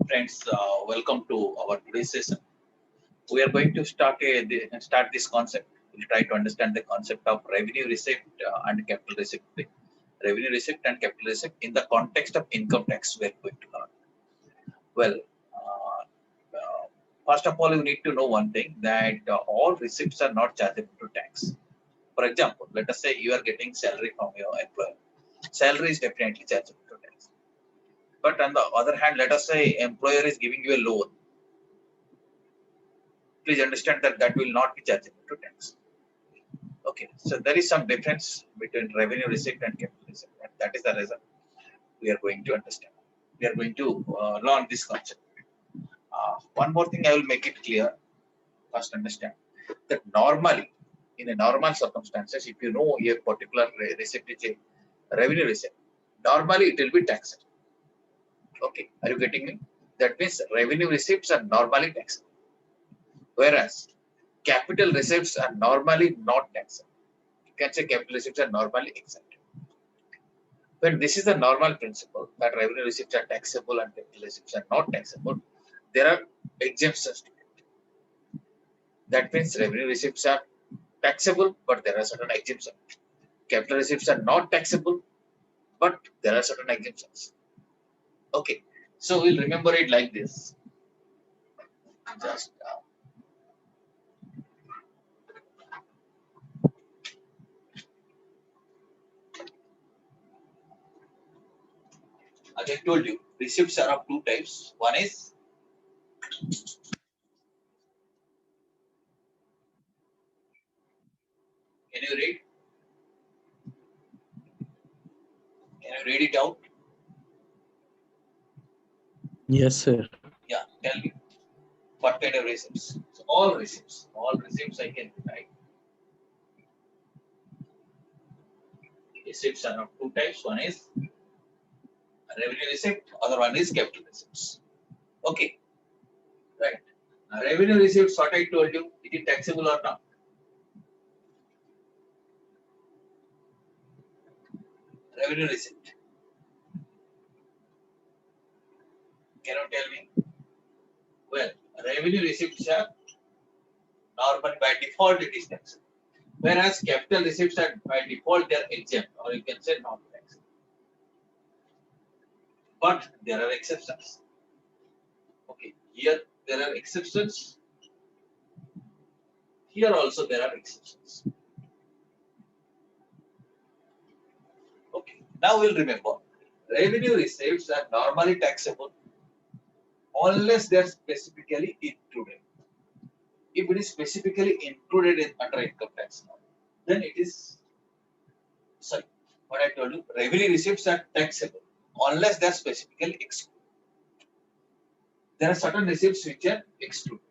friends, welcome to our today's session. We are going to start this concept. We'll try to understand the concept of revenue receipt and capital receipt. Revenue receipt and capital receipt in the context of income tax. We are going to learn. Well, first of all, you need to know one thing that all receipts are not chargeable to tax. For example, let us say you are getting salary from your employer. Salary is definitely chargeable to tax. But on the other hand, let us say employer is giving you a loan. Please understand that that will not be chargeable to tax. Okay, so there is some difference between revenue receipt and capital receipt. And that is the reason we are going to understand. We are going to learn this concept. One more thing I will make it clear. First, understand that normally, in a normal circumstances, if you know a particular receipt is a revenue receipt, normally it will be taxed. Okay, are you getting me? That means revenue receipts are normally taxed, whereas capital receipts are normally not taxed. You can say capital receipts are normally exempt. When this is the normal principle that revenue receipts are taxable and capital receipts are not taxable, there are exemptions to it. That means revenue receipts are taxable, but there are certain exemptions. Capital receipts are not taxable, but there are certain exemptions. Okay, so we'll remember it like this. Just as I told you, receipts are of two types. One is can you read? Can you read it out? Yes, sir. Yeah, tell me. What kind of receipts? So all receipts I can write. Receipts are of two types. One is revenue receipt, other one is capital receipts. Okay, right. Now, revenue receipts, what I told you, it is taxable or not? Revenue receipt. Can you tell me? Well, revenue receipts are normal by default it is taxable. Whereas capital receipts are by default they are exempt, or you can say not taxable. But there are exceptions. Okay, here there are exceptions. Here also there are exceptions. Okay, now we'll remember revenue receipts are normally taxable unless they are specifically included. If it is specifically included in under income tax law, then it is sorry. What I told you, revenue receipts are taxable unless they are specifically excluded. There are certain receipts which are excluded.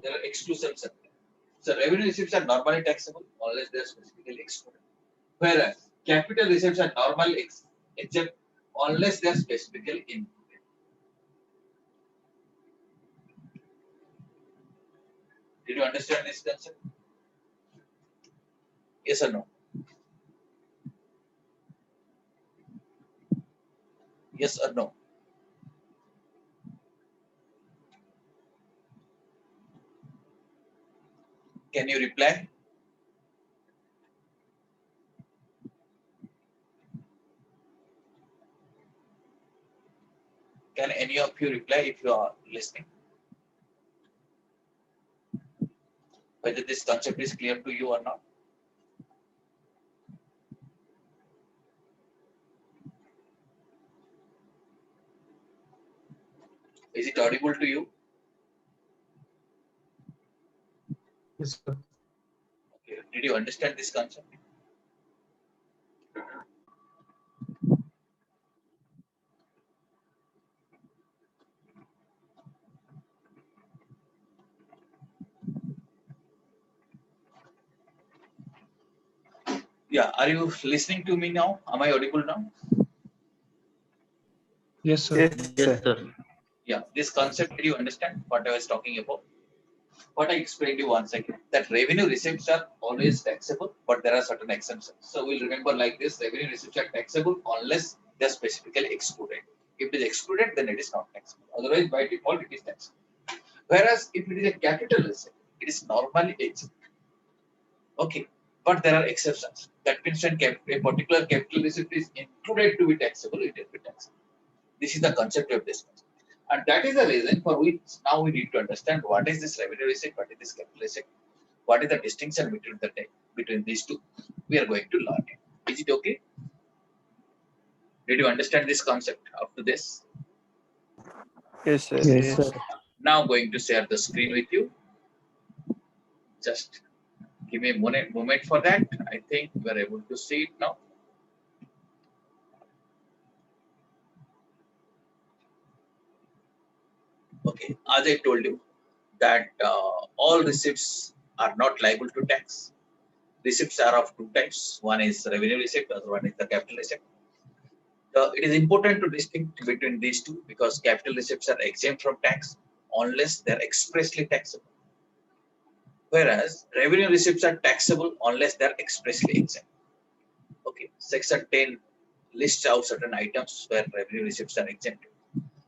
There are exclusions. So revenue receipts are normally taxable unless they are specifically excluded. Whereas capital receipts are normally exempt unless they are specifically included. Did you understand this concept? Yes or no? Yes or no? Can you reply? Can any of you reply if you are listening? Whether this concept is clear to you or not? Is it audible to you? Yes, sir. Okay. Did you understand this concept? Yeah. Are you listening to me now? Am I audible now? Yes, sir. Yes, sir. Yeah. This concept, did you understand what I was talking about? What I explained you once again, that revenue receipts are always taxable, but there are certain exemptions. So we'll remember like this: revenue receipts are taxable unless They are specifically excluded. If it is excluded, then it is not taxable. Otherwise, by default, it is taxable. Whereas if it is a capital receipt, it is normally exempt. Okay, but there are exceptions. That means when a particular capital receipt is included to be taxable, it will be taxable. This is the concept of this. And that is the reason for which now we need to understand what is this revenue receipt, what is this capital receipt, what is the distinction between these two. We are going to learn it. Is it okay? Did you understand this concept up to this? Yes, sir. Yes, sir. Now going to share the screen with you. Just give me a moment for that. I think we are able to see it now. Okay, as I told you that all receipts are not liable to tax. Receipts are of two types. One is revenue receipt, other one is the capital receipt. It is important to distinguish between these two because capital receipts are exempt from tax unless they are expressly taxable. Whereas revenue receipts are taxable unless they are expressly exempt. Okay, Section 10 lists out certain items where revenue receipts are exempt.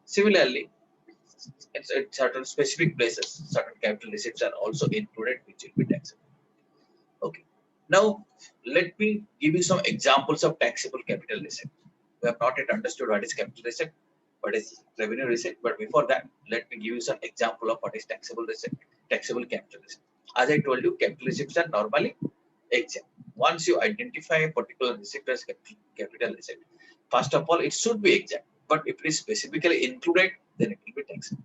Similarly, at certain specific places, certain capital receipts are also included, which will be taxable. Okay. Now, let me give you some examples of taxable capital receipt. We have not yet understood what is capital receipt, what is revenue receipt. But before that, let me give you some example of what is taxable receipt, taxable capital receipt. As I told you, capital receipts are normally exempt. Once you identify a particular receipt as capital receipt, first of all, it should be exempt. But if it is specifically included, then it will be taxable.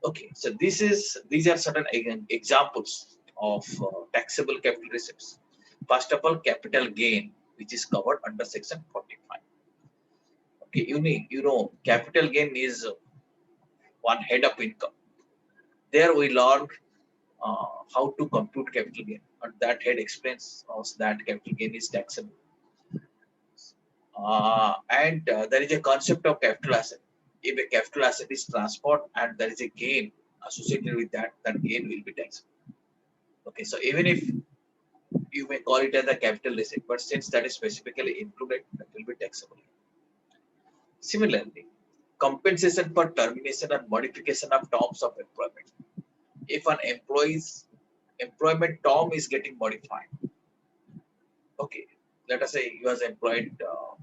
Okay, so these are certain examples of taxable capital receipts. First of all, capital gain, which is covered under Section 45. Okay, you know, capital gain is one head of income. There we learned how to compute capital gain, and that head explains us that capital gain is taxable. There is a concept of capital asset. If a capital asset is transferred and there is a gain associated with that, that gain will be taxable. Okay, so even if you may call it as a capital receipt, but since that is specifically included, that will be taxable. Similarly, compensation for termination and modification of terms of employment. If an employee's employment term is getting modified, okay, let us say he was employed to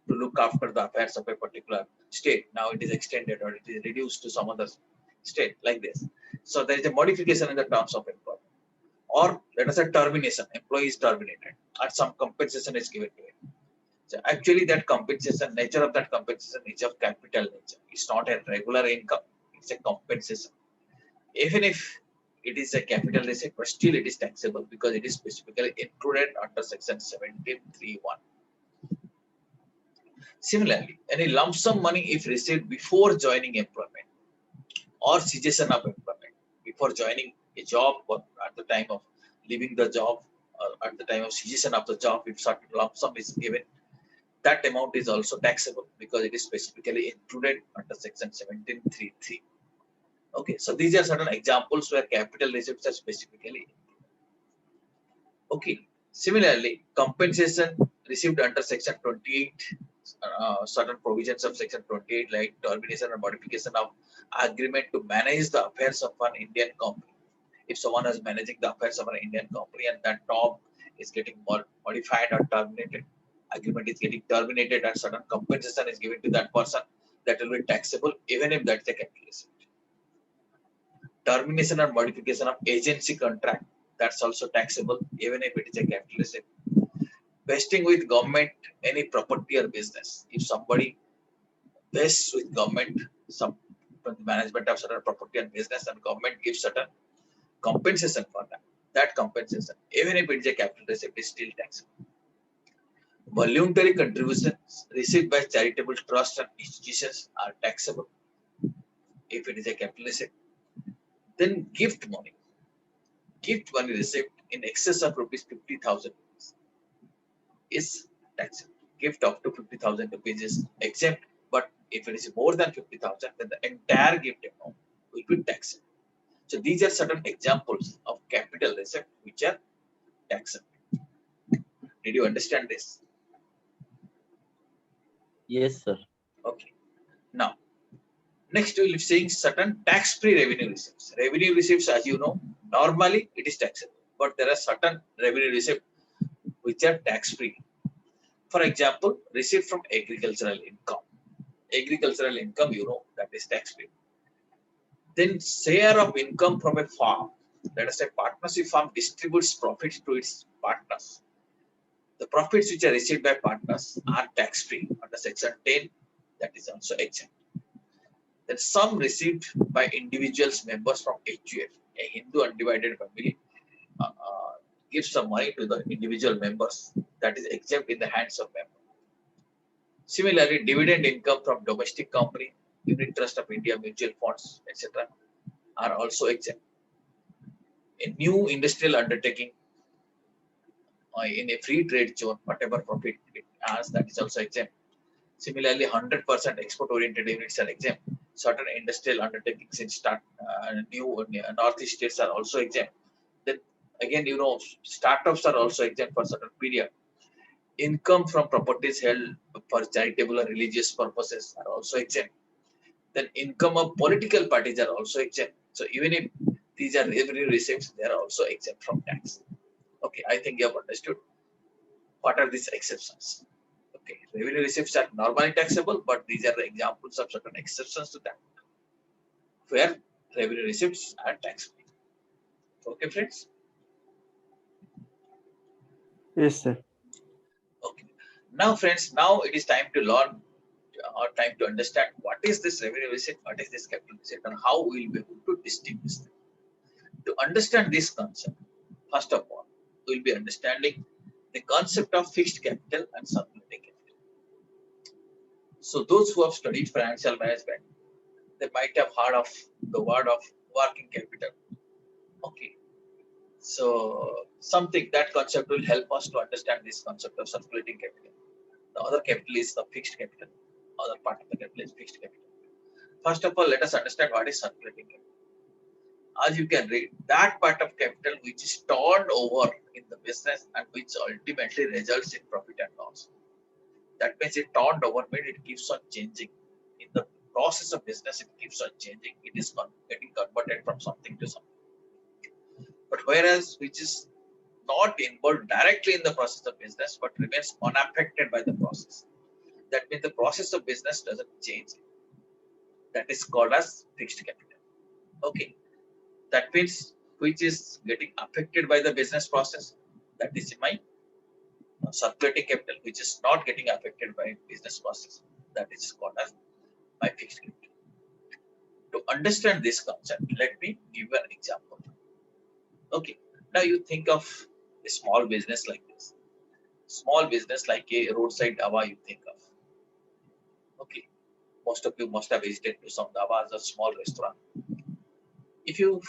look after the affairs of a particular state. Now it is extended or it is reduced to some other state like this. So there is a modification in the terms of employment. Or let us say termination, employee is terminated and some compensation is given to him. So actually that compensation, nature of that compensation is of capital nature. It's not a regular income, it's a compensation. Even if it is a capital receipt, but still it is taxable because it is specifically included under Section 17(3)(1). Similarly, any lump sum money if received before joining employment or cessation of employment, before joining a job or at the time of leaving the job or at the time of cessation of the job, if certain lump sum is given, that amount is also taxable because it is specifically included under Section 17(3)(3). Okay, so these are certain examples where capital receipts are specifically. Okay, similarly, compensation received under Section 28, certain provisions of Section 28 like termination or modification of agreement to manage the affairs of an Indian company. If someone is managing the affairs of an Indian company and that term is getting modified or terminated, agreement is getting terminated and certain compensation is given to that person, that will be taxable even if that's a capital receipt. Termination or modification of agency contract, that's also taxable even if it is a capital receipt. Vesting with government any property or business. If somebody vests with government some management of certain property and business and government gives certain compensation for that, that compensation, even if it is a capital receipt, is still taxable. Voluntary contributions received by charitable trusts and institutions are taxable if it is a capital receipt. Then gift money received in excess of rupees 50,000 is taxable. Gift up to 50,000 rupees is exempt, but if it is more than 50,000, then the entire gift amount will be taxable. So these are certain examples of capital receipt which are taxable. Did you understand this? Yes, sir. Okay. Now, next we will be seeing certain tax-free revenue receipts. Revenue receipts, as you know, normally it is taxable, but there are certain revenue receipts which are tax-free. For example, receipt from agricultural income. Agricultural income, you know, that is tax-free. Then share of income from a farm. Let us say partnership farm distributes profits to its partners. The profits which are received by partners are tax-free under section 10, that is also exempt. Then some received by individuals members from HUF, a Hindu undivided family gives some money to the individual members, that is exempt in the hands of members. Similarly, dividend income from domestic company, unit trust of India, mutual funds, etc. are also exempt. A new industrial undertaking in a free trade zone, whatever profit it has, that is also exempt. Similarly, 100% export-oriented units are exempt. Certain industrial undertakings in new northeast states are also exempt. Then again, you know, startups are also exempt for certain period. Income from properties held for charitable or religious purposes are also exempt. Then income of political parties are also exempt. So even if these are revenue receipts, they are also exempt from tax. Okay, I think you have understood what are these exceptions. Okay, revenue receipts are normally taxable, but these are the examples of certain exceptions to that, where revenue receipts are taxable. Okay, friends. Yes, sir. Okay. Now, friends, now it is time to learn or time to understand what is this revenue receipt, what is this capital receipt, and how we will be able to distinguish them. To understand this concept, first of all, we will be understanding the concept of fixed capital and circulating capital. So, those who have studied financial management, they might have heard of the word of working capital. Okay. So, something that concept will help us to understand this concept of circulating capital. The other capital is the fixed capital. Other part of the capital is fixed capital. First of all, let us understand what is circulating capital. As you can read, that part of capital which is turned over in the business and which ultimately results in profit and loss. That means it turned over means it keeps on changing. In the process of business, it keeps on changing. It is getting converted from something to something. But whereas which is not involved directly in the process of business but remains unaffected by the process. That means the process of business doesn't change. That is called as fixed capital. Okay. That means which is getting affected by the business process. That is my circulating capital, which is not getting affected by business process. That is called as my fixed capital. To understand this concept, let me give you an example. Okay. Now you think of a small business like this. Small business like a roadside dhaba you think of. Okay. Most of you must have visited to some dhabas or small restaurant. If you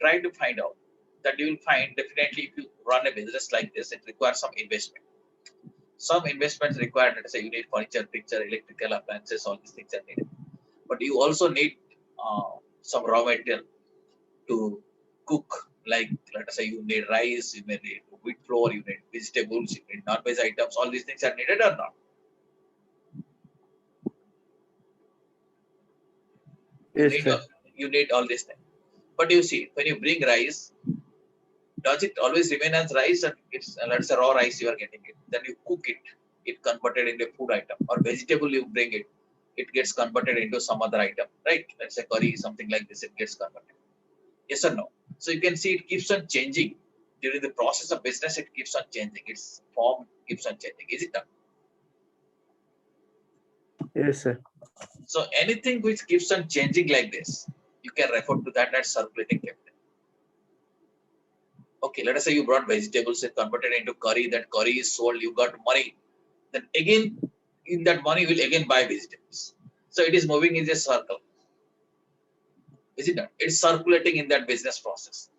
try to find out, that you will find definitely if you run a business like this, it requires some investment. Some investments required, let's say you need furniture, picture, electrical appliances, all these things are needed. But you also need some raw material to cook, like let us say you need rice, you may need wheat flour, you need vegetables, you need non-veg items, all these things are needed or not? You Yes, need sir. you need all these things. But you see, when you bring rice, does it always remain as rice and it's let's say raw rice you are getting it? Then you cook it, it converted into a food item, or vegetable you bring it, it gets converted into some other item, right? Let's say curry, something like this, it gets converted. Yes or no? So you can see it keeps on changing during the process of business. It keeps on changing. Its form keeps on changing. Is it not? Yes, sir. So anything which keeps on changing like this, you can refer to that as circulating capital. Okay, let us say you brought vegetables and converted into curry. That curry is sold. You got money. Then again, in that money, you will again buy vegetables. So it is moving in a circle. Is it not? It's circulating in that business process.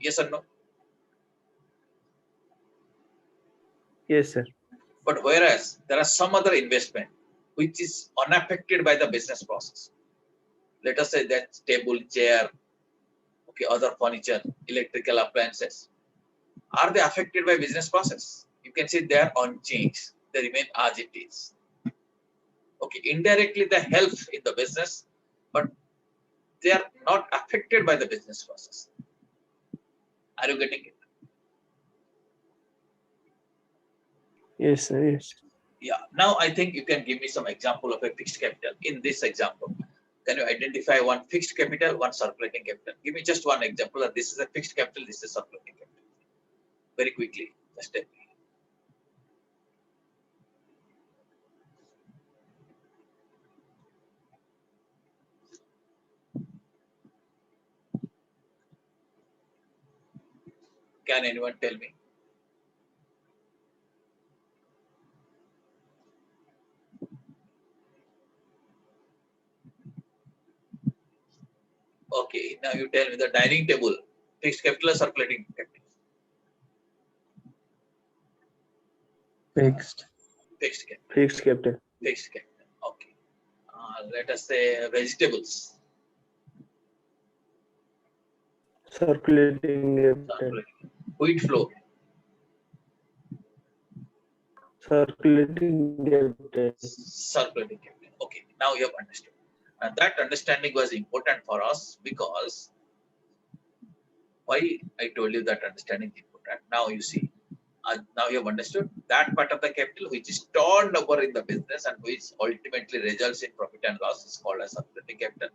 Yes or no? Yes, sir. But whereas there are some other investment which is unaffected by the business process. Let us say that table, chair, okay, other furniture, electrical appliances. Are they affected by business process? You can say they are unchanged. they remain as it is. Okay, indirectly they help in the business, but they are not affected by the business process. Are you getting it? Yes, sir. Yes. Yeah. Now I think you can give me some example of a fixed capital. In this example, can you identify one fixed capital, one circulating capital? Give me just one example that this is a fixed capital, this is circulating capital. Very quickly, just tell me. Can anyone tell me? Okay, now you tell me the dining table, fixed capital or circulating capital? Fixed. Fixed capital. Fixed capital. Fixed capital. Okay. Let us say vegetables. Circulating capital. Circulating. Wheat flour. Circulating capital. Circulating capital. Okay, now you have understood. And that understanding was important for us because why I told you that understanding is important. Now you see, now you have understood that part of the capital which is turned over in the business and which ultimately results in profit and loss is called as circulating capital,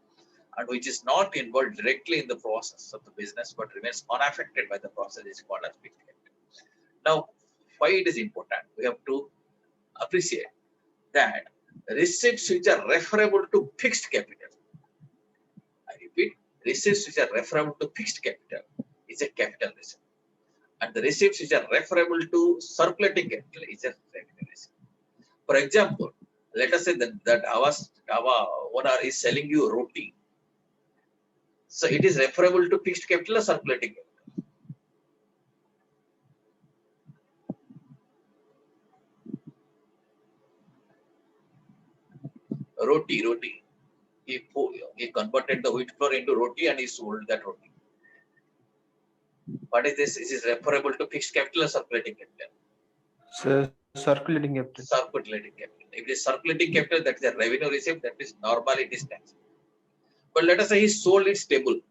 and which is not involved directly in the process of the business but remains unaffected by the process is called as fixed capital. Now, why it is important? We have to appreciate that receipts which are referable to fixed capital, I repeat, receipts which are referable to fixed capital is a capital receipt, and the receipts which are referable to circulating capital is a revenue receipt. For example, let us say that our owner is selling you roti. So it is referable to fixed capital or circulating capital? Roti. He converted the wheat flour into roti and he sold that roti. What is this? Is it referable to fixed capital or circulating capital? So circulating capital. Circulating capital. If it is circulating capital, that is a revenue receipt, that is normally it is tax. But let us say he sold its table.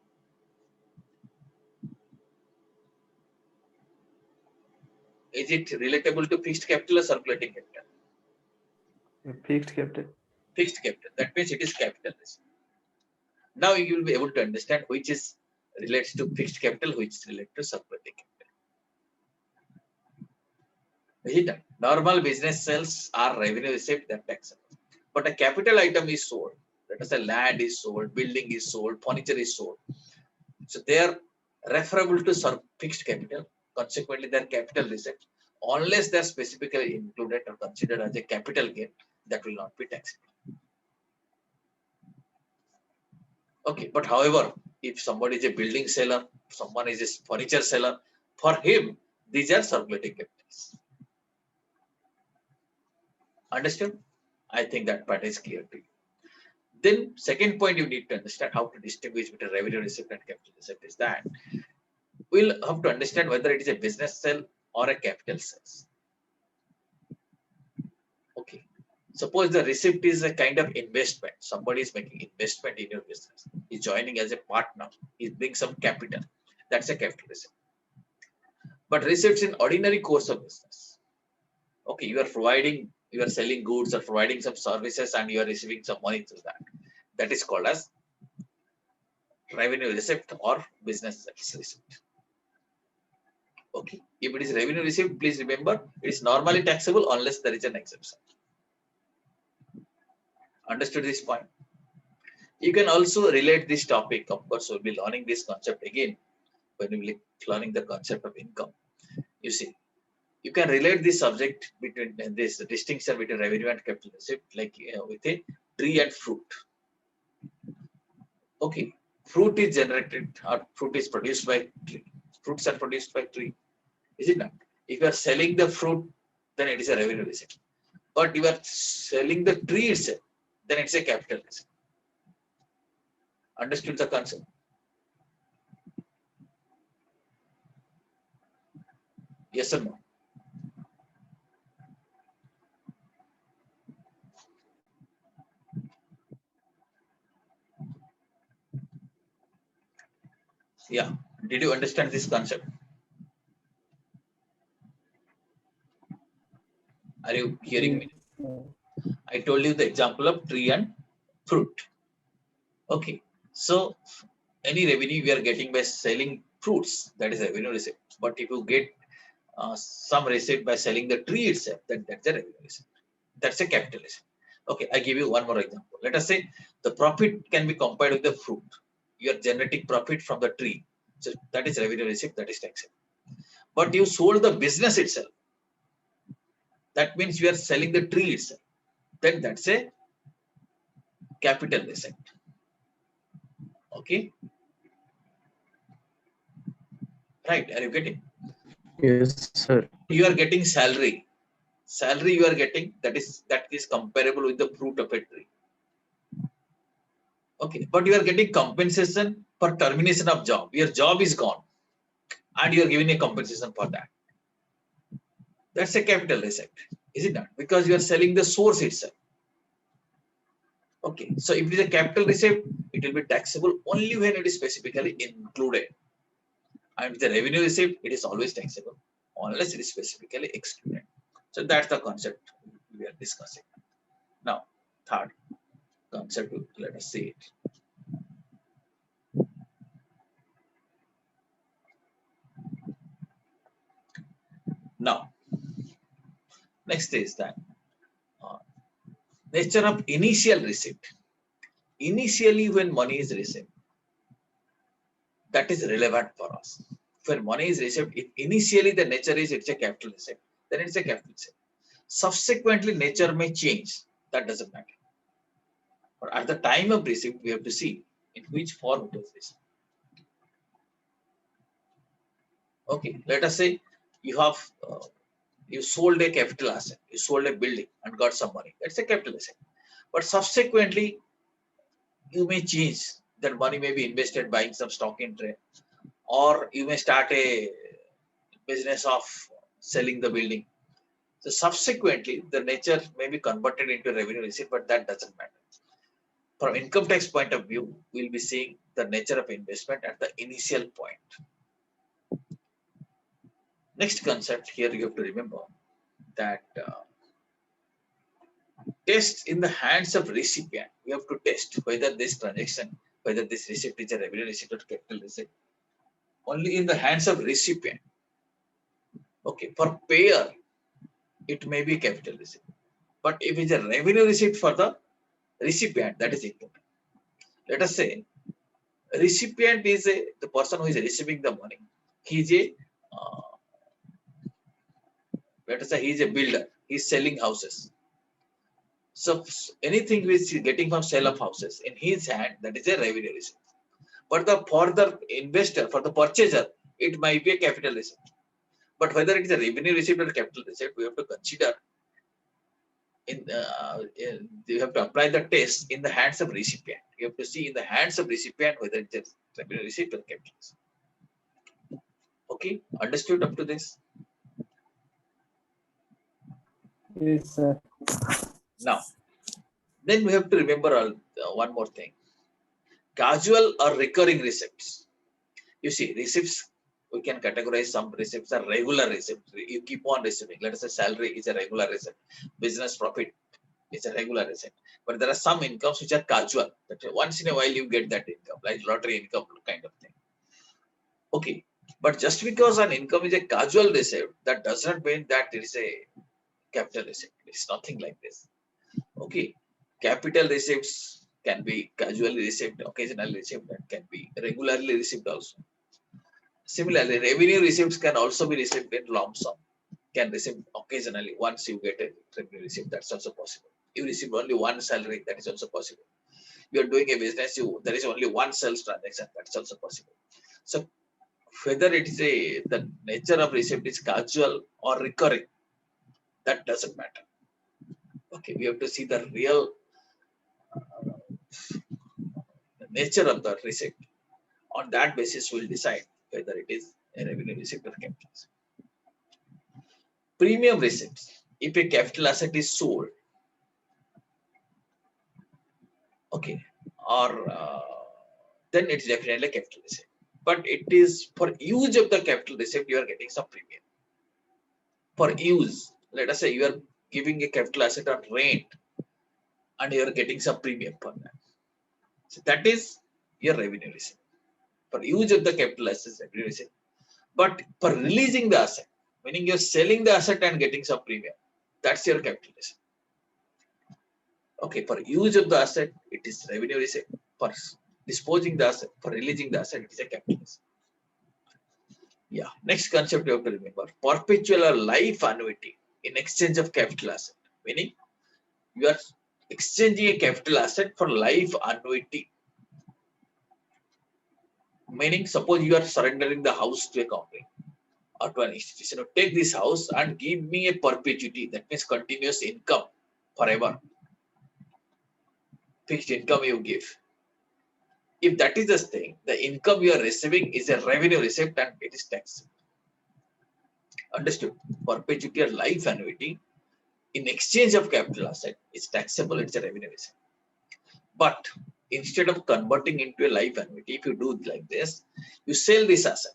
Is it relatable to fixed capital or circulating capital? Fixed capital. Fixed capital. That means it is capital receipt. Now you will be able to understand which is relates to fixed capital, which is related to circulating capital. Is it done? Normal business sales are revenue receipt, that taxable. But a capital item is sold. Let us say land is sold, building is sold, furniture is sold. So they are referable to fixed capital. Consequently, they are capital receipt. Unless they are specifically included or considered as a capital gain, that will not be taxable. Okay, but however, if somebody is a building seller, someone is a furniture seller, for him, these are circulating capitals. Understood? I think that part is clear to you. Then, second point you need to understand how to distinguish between revenue receipt and capital receipt is that we'll have to understand whether it is a business sale or a capital sales. Okay. Suppose the receipt is a kind of investment. Somebody is making investment in your business. He's joining as a partner. He's bringing some capital. That's a capital receipt. But receipts in ordinary course of business. Okay, you are selling goods or providing some services and you are receiving some money through that. That is called as revenue receipt or business sales receipt. Okay, if it is revenue receipt, please remember it is normally taxable unless there is an exception. Understood this point? You can also relate this topic. Of course, we'll be learning this concept again when we will learning the concept of income. You see, you can relate this subject between this distinction between revenue and capital receipt like with a tree and fruit. Okay, fruit is generated or fruit is produced by tree. Fruits are produced by tree. Is it not? If you are selling the fruit, then it is a revenue receipt. But you are selling the tree itself, then it's a capital receipt. Understood the concept? Yes or no? Yeah. Did you understand this concept? Are you hearing me? I told you the example of tree and fruit. Okay. So any revenue we are getting by selling fruits, that is revenue receipt. But if you get some receipt by selling the tree itself, that's a revenue receipt. That's a capital receipt. Okay, I give you one more example. Let us say the profit can be compared with the fruit. You are generating profit from the tree. So that is revenue receipt, that is taxable. But you sold the business itself. That means you are selling the tree itself. Then that's a capital receipt. Okay, right? Are you getting? Yes, sir. You are getting salary. Salary you are getting, that is comparable with the fruit of a tree. Okay, but you are getting compensation for termination of job. Your job is gone, and you are giving a compensation for that. That's a capital receipt, is it not? Because you are selling the source itself. Okay, so if it is a capital receipt, it will be taxable only when it is specifically included. And the revenue receipt, it is always taxable unless it is specifically excluded. So that's the concept we are discussing. Now, third concept, let us see it. Now, next is that nature of initial receipt. Initially, when money is received, that is relevant for us. When money is received, if initially the nature is it's a capital receipt, then it's a capital receipt. Subsequently, nature may change. That doesn't matter. But at the time of receipt, we have to see in which form it was received. Okay, let us say you have you sold a capital asset, you sold a building and got some money. That's a capital asset. But subsequently, you may change. That money may be invested buying some stock in trade, or you may start a business of selling the building. So subsequently, the nature may be converted into revenue receipt, but that doesn't matter. From income tax point of view, we'll be seeing the nature of investment at the initial point. Next concept here you have to remember that test in the hands of recipient. We have to test whether this transaction, whether this receipt is a revenue receipt or capital receipt. Only in the hands of recipient. Okay, for payer, it may be capital receipt. But if it's a revenue receipt for the recipient, that is important. Let us say recipient is the person who is receiving the money. He is a let us say he is a builder. He is selling houses. So anything which is getting from sale of houses in his hand, that is a revenue receipt. But for the investor, for the purchaser, it might be a capital receipt. But whether it is a revenue receipt or capital receipt, we have to consider you have to apply the test in the hands of recipient. You have to see in the hands of recipient whether it's a revenue receipt or capital receipt. Okay, understood up to this? Yes, sir. Now, then we have to remember one more thing. Casual or recurring receipts. You see, receipts, we can categorize some receipts are regular receipts. You keep on receiving. Let us say salary is a regular receipt. Business profit is a regular receipt. But there are some incomes which are casual. That once in a while you get that income, like lottery income kind of thing. Okay. But just because an income is a casual receipt, that does not mean that it is a capital receipt. It's nothing like this. Okay. Capital receipts can be casually received, occasionally received, and can be regularly received also. Similarly, revenue receipts can also be received in lump sum. Can receive occasionally once you get a revenue receipt. That's also possible. You receive only one salary. That is also possible. You are doing a business. There is only one sales transaction. That's also possible. So whether it is the nature of receipt is casual or recurring, that doesn't matter. Okay, we have to see the real nature of the receipt. On that basis, we'll decide whether it is a revenue receipt or capital receipt. Premium receipts. If a capital asset is sold, okay, or then it's definitely capital receipt. but it is for use of the capital received, you are getting some premium. For use, let us say you are giving a capital asset on rent and you are getting some premium for that. So that is your revenue receipt. For use of the capital assets, revenue receipt. But for releasing the asset, meaning you're selling the asset and getting some premium, that's your capital receipt. Okay, for use of the asset, it is revenue receipt. For disposing the asset, for releasing the asset, it is a capital receipt. Yeah, next concept you have to remember, perpetual or life annuity in exchange of capital asset, meaning you are exchanging a capital asset for life annuity. Meaning, suppose you are surrendering the house to a company or to an institution. Take this house and give me a perpetuity, that means continuous income forever. Fixed income you give. If that is the thing, the income you are receiving is a revenue receipt and it is taxed. Understood? Perpetuity or life annuity in exchange of capital asset is taxable, it's a revenue receipt. But instead of converting into a life annuity, if you do like this, you sell this asset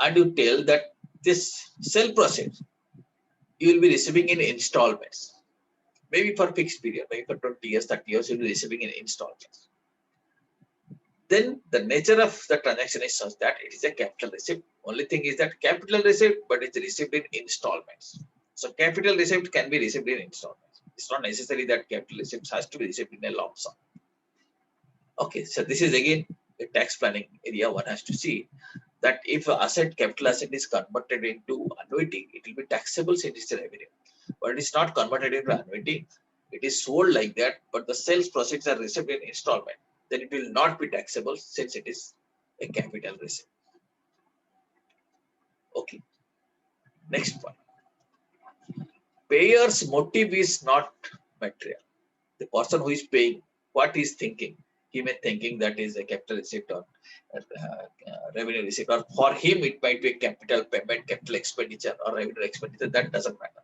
and you tell that this sale process you will be receiving in installments. Maybe for fixed period, maybe for 20 years, 30 years, you'll be receiving in installments. Then the nature of the transaction is such that it is a capital receipt. Only thing is that capital receipt, but it's received in installments. So capital receipt can be received in installments. It's not necessary that capital receipt has to be received in a lump sum. Okay, so this is again a tax planning area one has to see that if asset capital asset is converted into annuity, it will be taxable since it's a revenue. But it's not converted into annuity. It is sold like that, but the sales proceeds are received in installment. Then it will not be taxable since it is a capital receipt. Okay. Next one. Payer's motive is not material. The person who is paying, what is thinking? He may thinking that is a capital receipt or revenue receipt, or for him it might be a capital payment, capital expenditure, or revenue expenditure. That doesn't matter.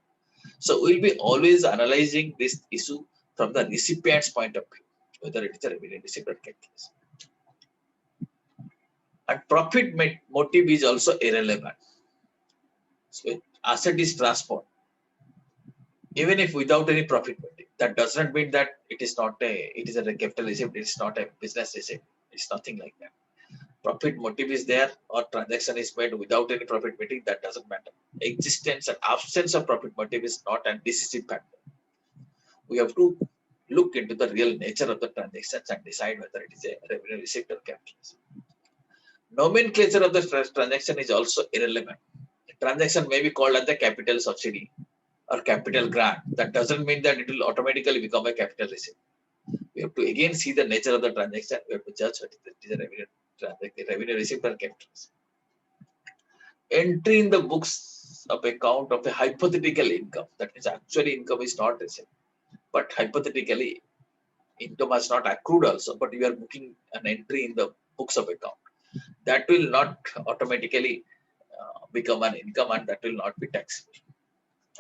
So we'll be always analyzing this issue from the recipient's point of view, whether it is a revenue receipt or capital receipt. And profit motive is also irrelevant. So asset is transferred, even if without any profit motive. That doesn't mean that it is a capital receipt, it is not a business receipt. It's nothing like that. Profit motive is there or transaction is made without any profit motive, that doesn't matter. Existence and absence of profit motive is not a decisive factor. We have to look into the real nature of the transactions and decide whether it is a revenue receipt or capital receipt. Nomenclature of the transaction is also irrelevant. The transaction may be called as the capital subsidy or capital grant. That doesn't mean that it will automatically become a capital receipt. We have to again see the nature of the transaction. We have to judge whether it is a revenue receipt or capital receipt. Entry in the books of account of a hypothetical income. That means actually income is not received, but hypothetically income has not accrued also, but you are booking an entry in the books of account. That will not automatically become an income and that will not be taxable.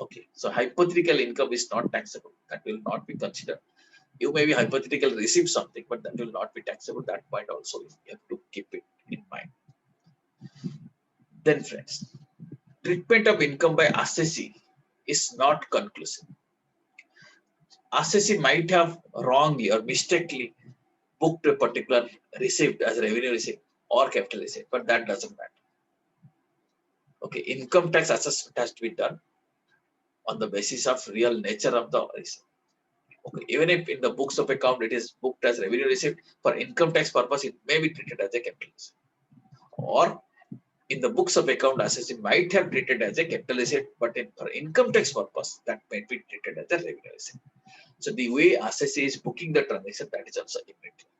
Okay, so hypothetical income is not taxable. That will not be considered. You may be hypothetically receive something, but that will not be taxable. That point also you have to keep it in mind. Then friends, treatment of income by assessee is not conclusive. Assessee might have wrongly or mistakenly booked a particular receipt as revenue receipt or capital receipt, but that doesn't matter. Okay, income tax assessment has to be done on the basis of real nature of the receipt. Okay, even if in the books of account it is booked as revenue receipt, for income tax purpose it may be treated as a capital receipt. Or in the books of account, assessee might have treated as a capital receipt, but for income tax purpose that might be treated as a revenue receipt. So the way assessee is booking the transaction, that is also immaterial.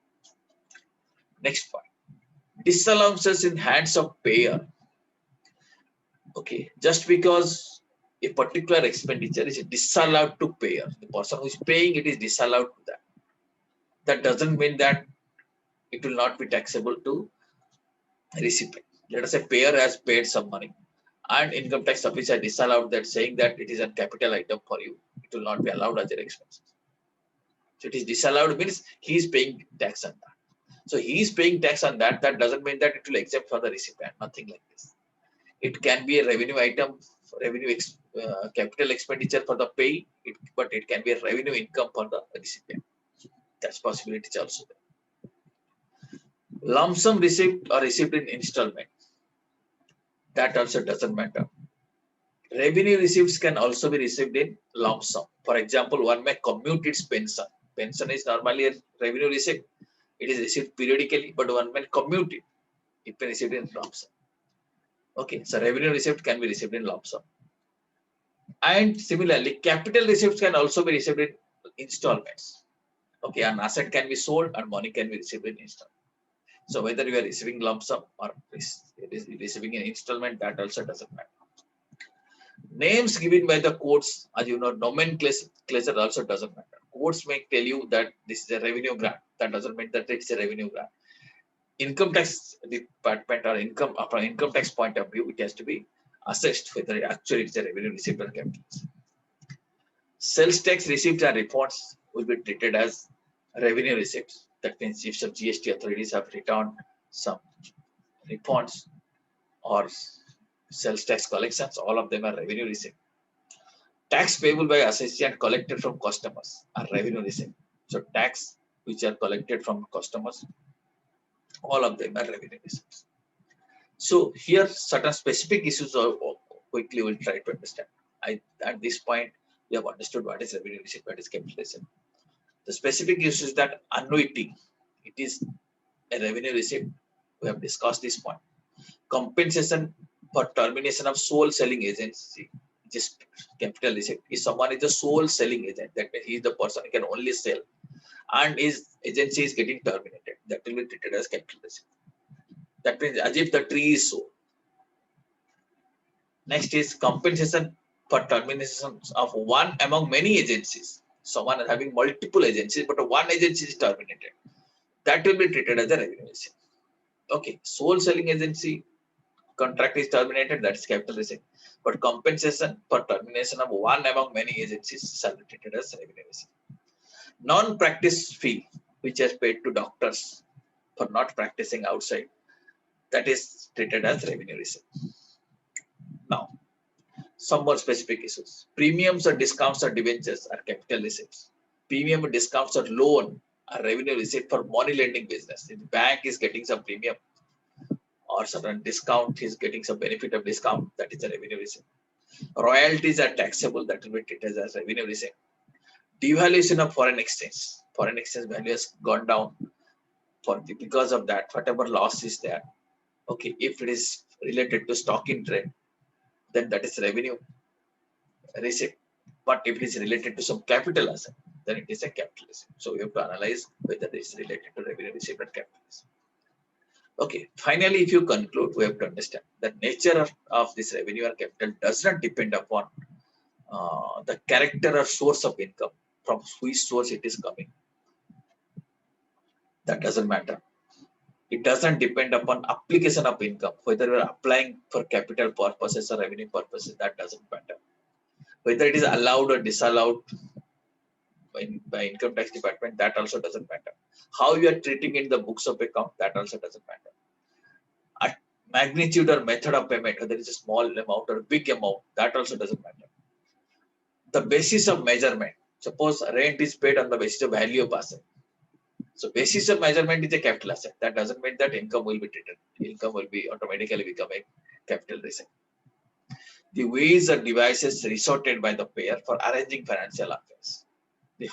Next point, disallowances in hands of payer. Okay, just because a particular expenditure is disallowed to payer, the person who is paying it is disallowed to that. That doesn't mean that it will not be taxable to recipient. Let us say payer has paid some money and income tax officer disallowed that, saying that it is a capital item for you. It will not be allowed as an expense. So it is disallowed means he is paying tax on that. So he is paying tax on that. That doesn't mean that it will exempt for the recipient. Nothing like this. It can be a revenue item, capital expenditure for the pay, but it can be a revenue income for the recipient. That's possibility also there. Lump sum receipt or received in installment. That also doesn't matter. Revenue receipts can also be received in lump sum. For example, one may commute its pension. Pension is normally a revenue receipt. It is received periodically, but one may commute it. It can be received in lump sum. Okay, so revenue receipt can be received in lump sum. And similarly, capital receipts can also be received in installments. Okay, an asset can be sold and money can be received in installment. So whether you are receiving lump sum or receiving an installment, that also doesn't matter. Names given by the courts, as you know, nomenclature also doesn't matter. Courts may tell you that this is a revenue grant. That doesn't mean that it's a revenue grant. Income tax department or from income tax point of view, it has to be assessed whether actually it's a revenue receipt or capital. Sales tax receipts and refunds will be treated as revenue receipts. That means if some GST authorities have returned some refunds or sales tax collections, all of them are revenue receipt. Tax payable by assessee and collected from customers are revenue receipt. So tax which are collected from customers, all of them are revenue receipts. So here certain specific issues are quickly we'll try to understand. At this point, we have understood what is revenue receipt, what is capital receipt. The specific issue is that annuity, it is a revenue receipt. We have discussed this point. Compensation for termination of sole selling agency, just capital receipt. If someone is a sole selling agent, that means he is the person who can only sell, and his agency is getting terminated, that will be treated as capital receipt. That means as if the tree is sold. Next is compensation for termination of one among many agencies. Someone is having multiple agencies, but one agency is terminated. That will be treated as a revenue receipt. Okay, sole selling agency contract is terminated, that is capital receipt. But compensation for termination of one among many agencies shall be treated as revenue receipt. Non-practice fee, which is paid to doctors for not practicing outside, that is treated as revenue receipt. Now, some more specific issues. Premiums or discounts or debentures are capital receipts. Premium discounts or loan are revenue receipt for money lending business. If the bank is getting some premium or certain discount, he is getting some benefit of discount, that is a revenue receipt. Royalties are taxable, that will be treated as revenue receipt. Devaluation of foreign exchange. Foreign exchange value has gone down. Because of that, whatever loss is there, okay, if it is related to stock in trade, then that is revenue receipt. But if it is related to some capital asset, then it is a capital receipt. So we have to analyze whether it is related to revenue receipt or capital receipt. Okay, finally, if you conclude, we have to understand the nature of this revenue or capital does not depend upon the character or source of income, from which source it is coming. That doesn't matter. It doesn't depend upon application of income, whether we are applying for capital purposes or revenue purposes, that doesn't matter. Whether it is allowed or disallowed by income tax department, that also doesn't matter. How you are treating in the books of account, that also doesn't matter. Magnitude or method of payment, whether it's a small amount or big amount, that also doesn't matter. The basis of measurement, suppose rent is paid on the basis of value of asset. So basis of measurement is a capital asset. That doesn't mean that income will be treated. Income will be automatically become a capital receipt. The ways or devices resorted by the payer for arranging financial affairs.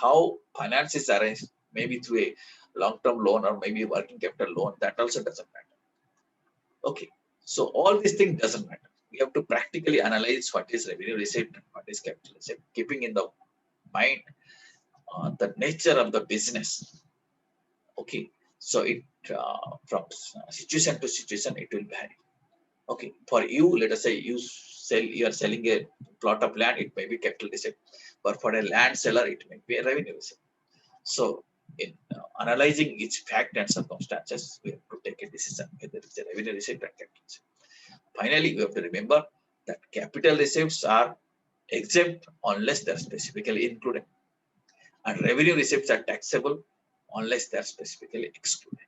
How finance is arranged, maybe through a long-term loan or maybe working capital loan, that also doesn't matter. Okay, so all these things doesn't matter. We have to practically analyze what is revenue receipt, what is capital receipt, keeping in the mind the nature of the business. Okay, so it from situation to situation it will vary. Okay, for you, let us say you are selling a plot of land, it may be capital receipt, but for a land seller, it may be a revenue receipt. So in analyzing each fact and circumstances, we have to take a decision whether it's a revenue receipt or capital receipt. Finally, we have to remember that capital receipts are exempt unless they are specifically included, and revenue receipts are taxable unless they are specifically excluded.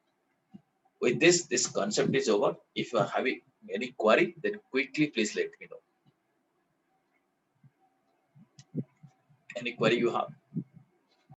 With this concept is over. If you are having any query, then quickly please let me know. Any query you have?